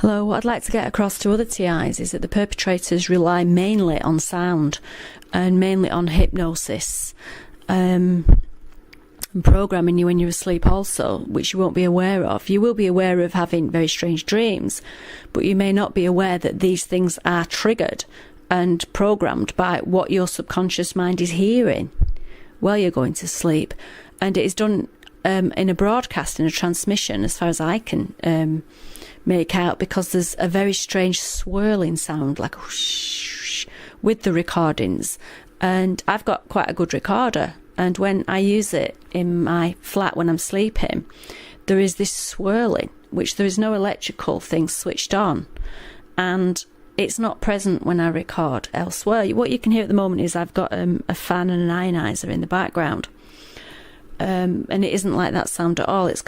Hello, what I'd like to get across to other TIs is that the perpetrators rely mainly on sound and mainly on hypnosis and programming you when you're asleep also, which you won't be aware of. You will be aware of having very strange dreams, but you may not be aware that these things are triggered and programmed by what your subconscious mind is hearing while you're going to sleep. And it is done in a broadcast, in a transmission, as far as I can make out, because there's a very strange swirling sound, like whoosh, with the recordings. And I've got quite a good recorder, and when I use it in my flat when I'm sleeping, there is this swirling, which there is no electrical thing switched on, and it's not present when I record elsewhere. What you can hear at the moment is I've got a fan and an ionizer in the background. And it isn't like that sound at all. It's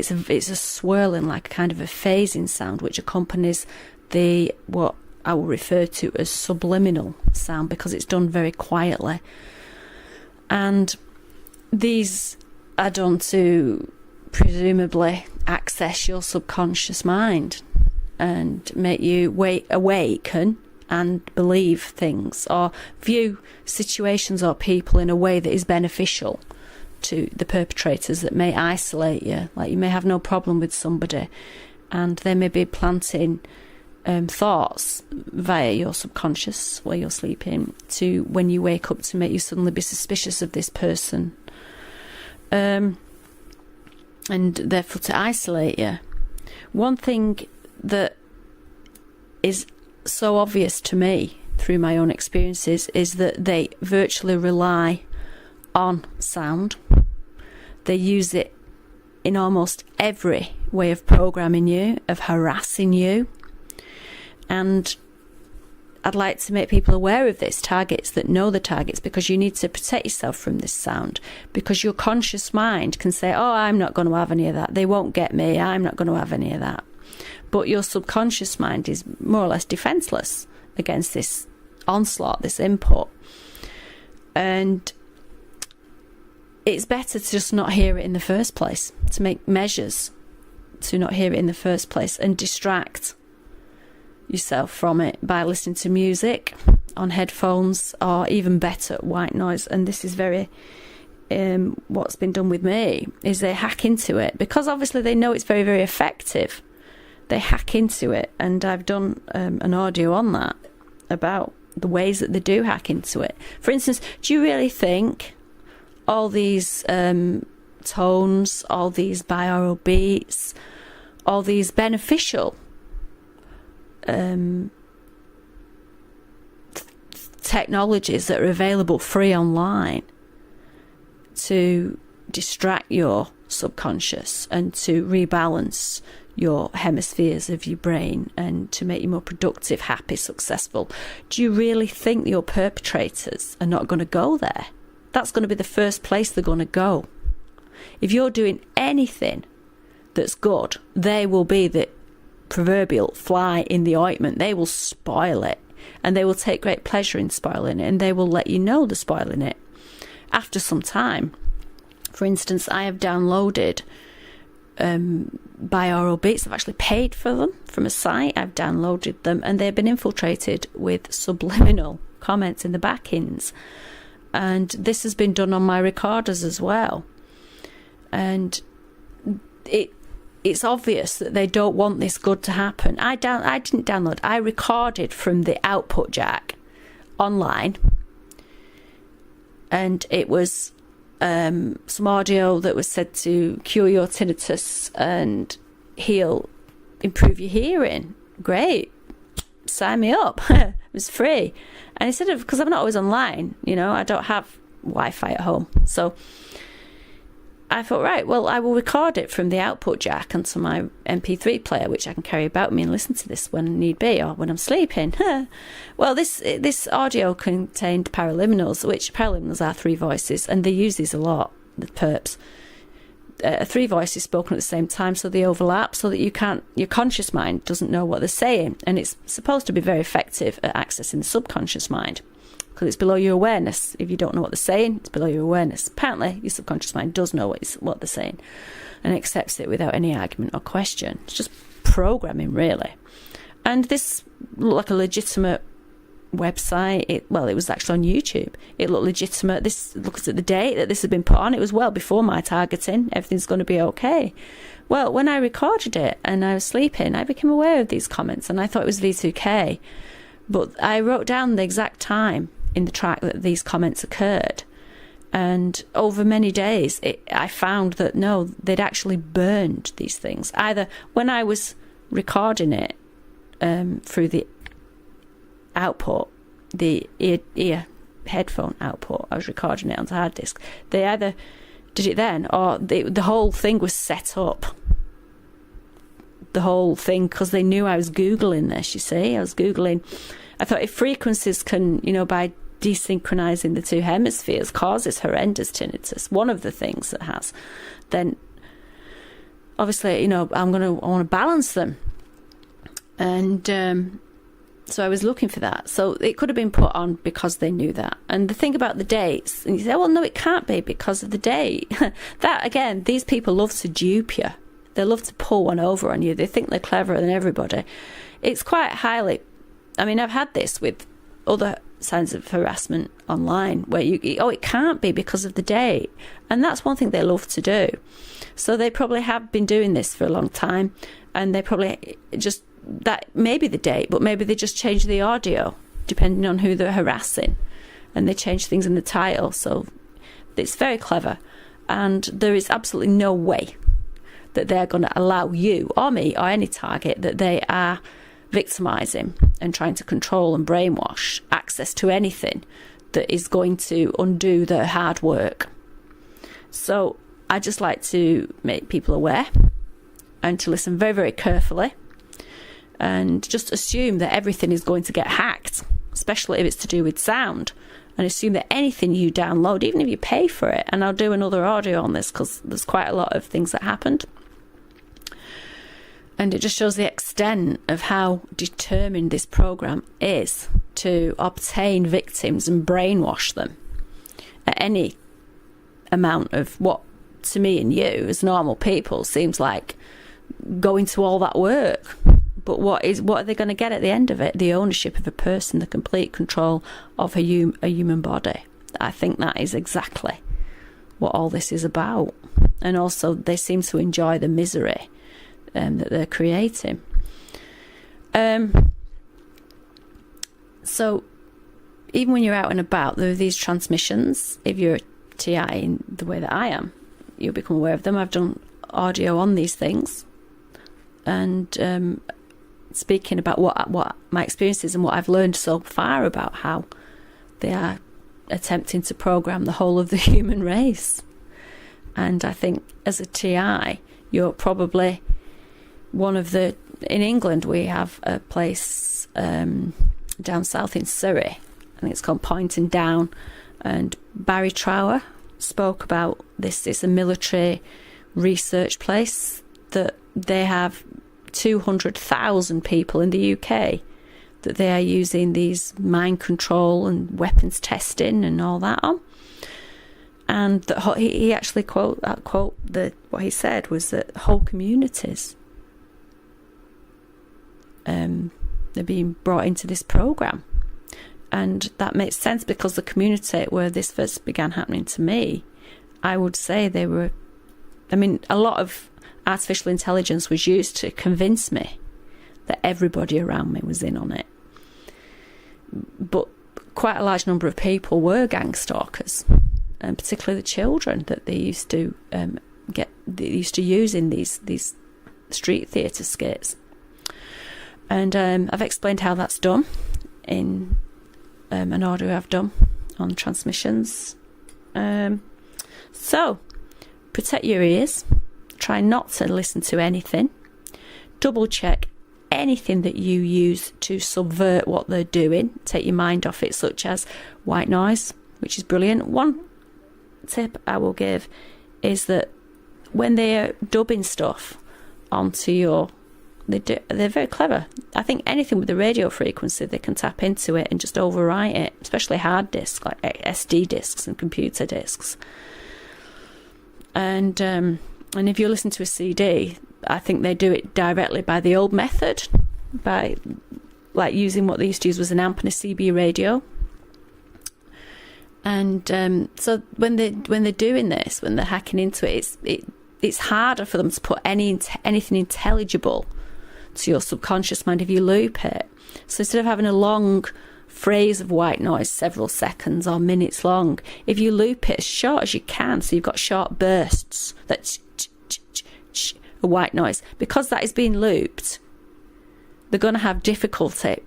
a swirling, like kind of a phasing sound, which accompanies the what I will refer to as subliminal sound, because it's done very quietly. And these are done to presumably access your subconscious mind and make you awaken and believe things, or view situations or people in a way that is beneficial to the perpetrators, that may isolate you. Like, you may have no problem with somebody and they may be planting thoughts via your subconscious while you're sleeping, to when you wake up, to make you suddenly be suspicious of this person, and therefore to isolate you. One thing that is so obvious to me through my own experiences is that they virtually rely on sound. They use it in almost every way of programming you, of harassing you. And I'd like to make people aware of this, targets that know the targets, because you need to protect yourself from this sound, because your conscious mind can say, oh, I'm not going to have any of that, they won't get me, I'm not going to have any of that. But your subconscious mind is more or less defenseless against this onslaught, this input. And it's better to just not hear it in the first place, to make measures to not hear it in the first place, and distract yourself from it by listening to music on headphones, or even better, white noise. And this is very what's been done with me, is they hack into it, because obviously they know it's very, very effective. They hack into it, and I've done an audio on that, about the ways that they do hack into it. For instance, do you really think all these tones, all these binaural beats, all these beneficial technologies that are available free online to distract your subconscious and to rebalance your hemispheres of your brain and to make you more productive, happy, successful, do you really think your perpetrators are not going to go there? That's going to be the first place they're going to go. If you're doing anything that's good, they will be the proverbial fly in the ointment. They will spoil it, and they will take great pleasure in spoiling it, and they will let you know they're spoiling it after some time. For instance, I have downloaded binaural beats. I've actually paid for them from a site. I've downloaded them, and they've been infiltrated with subliminal comments in the back-ends. And this has been done on my recorders as well. And it's obvious that they don't want this good to happen. I didn't download. I recorded from the output jack online, and it was some audio that was said to cure your tinnitus and improve your hearing. Great, sign me up. It was free. And instead of, because I'm not always online, I don't have Wi-Fi at home, so I thought, right, well, I will record it from the output jack onto my MP3 player, which I can carry about me and listen to this when need be, or when I'm sleeping. Well, this audio contained paraliminals, which paraliminals are three voices, and they use these a lot, the perps. Three voices spoken at the same time, so they overlap, so that your conscious mind doesn't know what they're saying, and it's supposed to be very effective at accessing the subconscious mind, because it's below your awareness. If you don't know what they're saying, it's below your awareness. Apparently, your subconscious mind does know what they're saying and accepts it without any argument or question. It's just programming, really. And this looked like a legitimate website. It was actually on YouTube. It looked legitimate. This looks at the date that this had been put on. It was well before my targeting. Everything's going to be okay. Well, when I recorded it and I was sleeping, I became aware of these comments, and I thought it was V2K. But I wrote down the exact time in the track that these comments occurred. And over many days, I found that no, they'd actually burned these things. Either when I was recording it through the output, the ear headphone output, I was recording it onto hard disk. They either did it then, or the whole thing was set up. The whole thing, because they knew I was Googling this, you see. I was Googling. I thought if frequencies can, by desynchronizing the two hemispheres causes horrendous tinnitus, one of the things that has, then obviously, I want to balance them. And so I was looking for that. So it could have been put on because they knew that. And the thing about the dates, and you say, well, no, it can't be because of the date. That, again, these people love to dupe you. They love to pull one over on you. They think they're cleverer than everybody. It's quite highly... I've had this with other signs of harassment online where it can't be because of the date. And that's one thing they love to do. So they probably have been doing this for a long time, and they probably just... that may be the date, but maybe they just change the audio depending on who they're harassing, and they change things in the title. So it's very clever, and there is absolutely no way that they're going to allow you or me or any target that they are victimizing and trying to control and brainwash access to anything that is going to undo their hard work. So I just like to make people aware and to listen very, very carefully, and just assume that everything is going to get hacked, especially if it's to do with sound, and assume that anything you download, even if you pay for it, and I'll do another audio on this because there's quite a lot of things that happened, and it just shows the extent of how determined this program is to obtain victims and brainwash them at any amount of what, to me and you as normal people, seems like going to all that work. But what are they going to get at the end of it? The ownership of a person, the complete control of a human body. I think that is exactly what all this is about. And also, they seem to enjoy the misery that they're creating. So, even when you're out and about, there are these transmissions. If you're a TI in the way that I am, you'll become aware of them. I've done audio on these things, and speaking about what my experience is and what I've learned so far about how they are attempting to program the whole of the human race. And I think as a TI, you're probably one of the... In England, we have a place down south in Surrey. I think it's called Poyton Down. And Barry Trower spoke about this. It's a military research place that they have 200,000 people in the UK that they are using these mind control and weapons testing and all that on. And he actually what he said was that whole communities they're being brought into this program. And that makes sense because the community where this first began happening to me, I would say they were... a lot of artificial intelligence was used to convince me that everybody around me was in on it. But quite a large number of people were gang stalkers, and particularly the children that they used to use in these street theatre skits. And I've explained how that's done in an audio I've done on transmissions. So, protect your ears. Try not to listen to anything. Double check anything that you use to subvert what they're doing. Take your mind off it, such as white noise, which is brilliant. One tip I will give is that when they're dubbing stuff onto your... They're very clever. I think anything with the radio frequency, they can tap into it and just overwrite it, especially hard disks, like SD disks and computer disks. And if you listen to a CD, I think they do it directly by the old method, by like using what they used to use was an amp and a CB radio. And so when they're doing this, when they're hacking into it, it's harder for them to put anything intelligible to your subconscious mind if you loop it. So instead of having a long phrase of white noise, several seconds or minutes long, if you loop it as short as you can, so you've got short bursts, that's a white noise, because that is being looped, they're going to have difficulty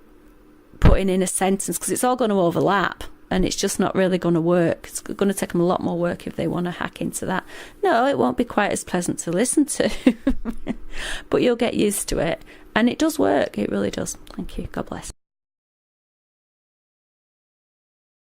putting in a sentence because it's all going to overlap. And it's just not really going to work. It's going to take them a lot more work if they want to hack into that. No, it won't be quite as pleasant to listen to. But you'll get used to it. And it does work. It really does. Thank you. God bless.